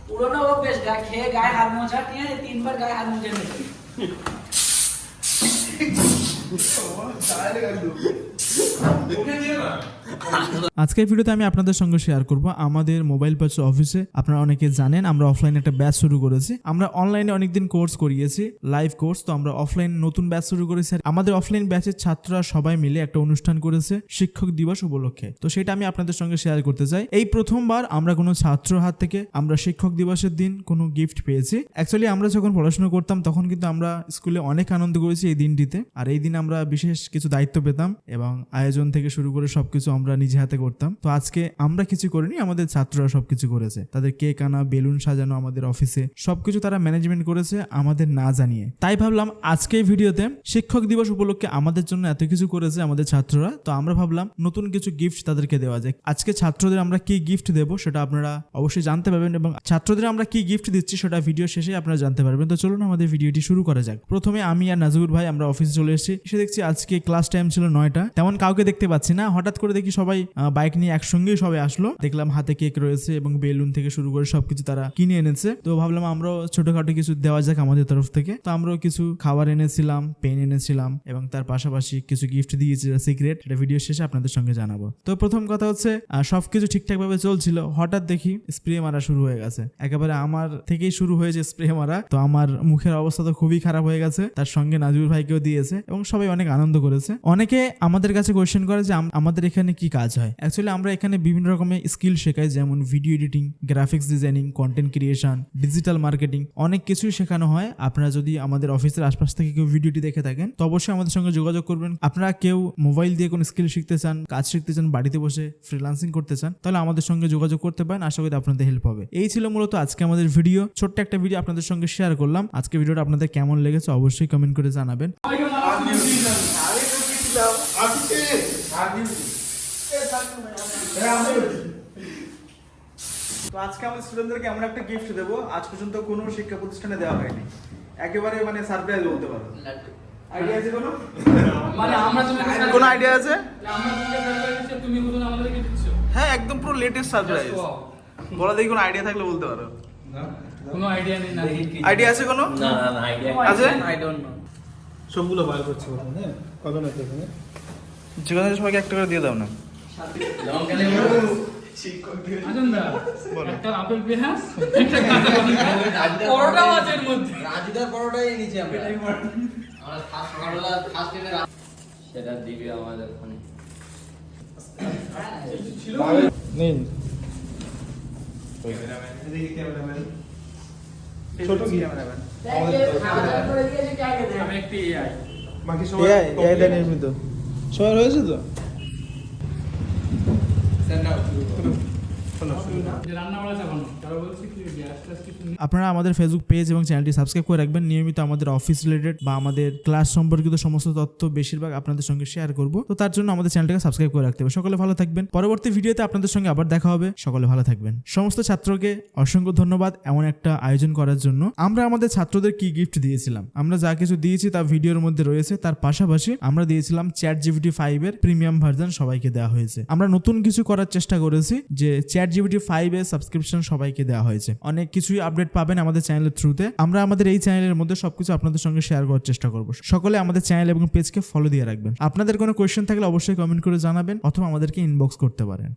পুরোনো ও বেশ খেয়ে গায়ে হাত মোছা, ঠিক আছে, 3 বার গায়ে হাত মুছে নিয়েছে। আজকের ভিডিওতে আমি আপনাদের সঙ্গে শেয়ার করব আমাদের মোবাইল পার্টস অফিসে। আপনারা অনেকে জানেন আমরা অফলাইনে একটা ব্যাচ শুরু করেছি। আমরা অনলাইনে অনেকদিন কোর্স করিয়েছি, লাইভ কোর্স। তো আমরা অফলাইন নতুন ব্যাচ শুরু করেছি। আর আমাদের অফলাইন ব্যাচের ছাত্ররা সবাই মিলে একটা অনুষ্ঠান করেছে শিক্ষক দিবস উপলক্ষে। তো সেটা আমি আপনাদের সঙ্গে শেয়ার করতে চাই। এই প্রথমবার আমরা কোনো ছাত্রর হাত থেকে আমরা শিক্ষক দিবসের দিন কোনো গিফট পেয়েছি। অ্যাকচুয়ালি আমরা যখন পড়াশোনা করতাম তখন কিন্তু আমরা স্কুলে অনেক আনন্দ করেছি এই দিনটিতে। আর এই দিন আমরা বিশেষ কিছু দায়িত্ব পেতাম এবং আয়োজন থেকে শুরু করে সবকিছু আমরা নিজে হাতে করতাম। তো আজকে আমরা কিছু করিনি, আমাদের ছাত্ররা সবকিছু করেছে। তাদের কেক আনা, বেলুন সাজানো আমাদের অফিসে সবকিছু তারা ম্যানেজমেন্ট করেছে আমাদের না জানিয়ে। তাই ভাবলাম আজকে এই ভিডিওতে শিক্ষক দিবস উপলক্ষে আমাদের জন্য এত কিছু করেছে আমাদের ছাত্ররা, তো আমরা ভাবলাম নতুন কিছু গিফট তাদেরকে দেওয়া যায়। আজকে ছাত্রদের আমরা কি গিফট দেব সেটা আপনারা অবশ্যই জানতে পারবেন এবং ছাত্রদের আমরা কি গিফট দিচ্ছি সেটা ভিডিও শেষে আপনারা জানতে পারবেন। তো চলুন আমাদের ভিডিওটি শুরু করা যাক। প্রথমে আমি আর নাজিবুর ভাই আমরা অফিসে চলে এসেছি। এসে দেখছি আজকে ক্লাস টাইম ছিল 9টা। তেমন কাউকে দেখতে পাচ্ছি না। হঠাৎ করে দেখি সবাই বাইক নিয়ে একসঙ্গেই সবাই আসলো। দেখলাম হাতে কেক রয়েছে এবং বেলুন থেকে শুরু করে সবকিছু তারা কিনে এনেছে। তো ভাবলাম আমরাও ছোটখাটো কিছু দেওয়া যাক আমাদের তরফ থেকে। তো আমরাও কিছু খাবার এনেছিলাম, পেন এনেছিলাম এবং তার পাশাপাশি কিছু গিফট দিয়েছি সিক্রেট, সেটা ভিডিও শেষে আপনাদের সঙ্গে জানাবো। তো প্রথম কথা হচ্ছে সবকিছু ঠিকঠাক ভাবে চলছিল, হঠাৎ দেখি স্প্রে মারা শুরু হয়ে গেছে। একেবারে আমার থেকেই শুরু হয়েছে স্প্রে মারা। তো আমার মুখের অবস্থা তো খুবই খারাপ হয়ে গেছে। তার সঙ্গে নাজিবুর ভাইকেও দিয়েছে এবং সবাই অনেক আনন্দ করেছে। অনেকে আমাদের কাছে কোয়েশ্চেন করে যে আমাদের এখানে কি কাজ হয়। অ্যাকচুয়ালি আমরা এখানে বিভিন্ন রকমের স্কিল শেখাই, যেমন video editing, graphics designing, content creation, digital marketing, অনেক কিছুই শেখানো হয়। আপনারা যদি আমাদের অফিসের আশপাশ থেকে কেউ ভিডিওটি দেখে থাকেন তো অবশ্যই আমাদের সঙ্গে যোগাযোগ করবেন। আপনারা কেউ মোবাইল দিয়ে কোনো স্কিল শিখতে চান, কাজ শিখতে চান, বাড়িতে বসে ফ্রিল্যান্সিং করতে চান, তাহলে আমাদের সঙ্গে যোগাযোগ করতে পারেন। আশা করি আপনাদের হেল্প হবে। এই ছিল মূলত আজকে আমাদের ভিডিও। ছোট্ট একটা ভিডিও আপনাদের সঙ্গে শেয়ার করলাম। আজকে ভিডিওটা আপনাদের কেমন লেগেছে অবশ্যই কমেন্ট করে জানাবেন। তো আজকে আমাদের স্টুডেন্টদেরকে এমন একটা গিফট দেবো আজ পর্যন্ত কোনো শিক্ষা প্রতিষ্ঠানে দেওয়া হয়নি। একেবারে মানে সারপ্রাইজ বলতে পারো। আইডিয়া আছে কোনো? মানে আমরা কোনো আইডিয়া আছে? আমরা তুমি বলুন আমাদেরকে দিচ্ছ। হ্যাঁ, একদম পুরো লেটেস্ট সারপ্রাইজ। বলা দেখি কোনো আইডিয়া থাকলে বলতে পারো। কোনো আইডিয়া নেই না। আইডিয়া আছে কোনো? না আইডিয়া আছে? I don't know. সবগুলো বার করছি প্রথমে। কত না এখানে যেখানে সবাইকে একটা করে দিয়ে দাও না। লং গেলে আছেন দা একটা আপেল পেঁয়াজ একটা কাঁচা লঙ্কা পরোটা মাছের মধ্যে রাজুদার পরোটাই নিচে আমরা ফার্স্ট সকালবেলা ফার্স্ট দিনে সেটা দিবে আমাদের ওখানে নেই ছোট কি ক্যামেরাম্যান? আমি একটি এআই বাকি সবাই এআই দিয়ে নির্মিত। সবার হয়েছে তো? যে রান্না বাড়া যখন তারা বলছে কি গ্যাস টাস কিছু নেই। আপনারা আমাদের ফেসবুক পেজ এবং চ্যানেলটি সাবস্ক্রাইব করে রাখবেন। নিয়মিত আমাদের অফিস রিলেটেড বা আমাদের ক্লাস সম্পর্কিত সমস্ত তথ্য বেশিরভাগ আপনাদের সঙ্গে শেয়ার করব। তো তার জন্য আমাদের চ্যানেলটাকে সাবস্ক্রাইব করে রাখতে হবে। সকলে ভালো থাকবেন। পরবর্তী ভিডিওতে আপনাদের সঙ্গে আবার দেখা হবে। সকলে ভালো থাকবেন। সমস্ত ছাত্রকে অসংখ্য ধন্যবাদ এমন একটা আয়োজন করার জন্য। আমরা আমাদের ছাত্রদের কি গিফট দিয়েছিলাম, আমরা যা কিছু দিয়েছি তা ভিডিওর মধ্যে রয়েছে। তার পাশাপাশি আমরা দিয়েছিলাম ChatGPT 5 এর প্রিমিয়াম ভার্সন সবাইকে দেওয়া হয়েছে। আমরা নতুন কিছু করার চেষ্টা করেছি যে ChatGPT 5 এর সাবস্ক্রিপশন সবাইকে দেওয়া হয়েছে। অনেক কিছুই আপডেট পাবেন আমাদের চ্যানেলের থ্রুতে। আমরা আমাদের এই চ্যানেলের মধ্যে সবকিছু আপনাদের সঙ্গে শেয়ার করার চেষ্টা করব। সকলে আমাদের চ্যানেল এবং পেজকে ফলো দিয়ে রাখবেন। আপনাদের কোনো কোয়েশ্চেন থাকলে অবশ্যই কমেন্ট করে জানাবেন অথবা আমাদেরকে ইনবক্স করতে পারেন।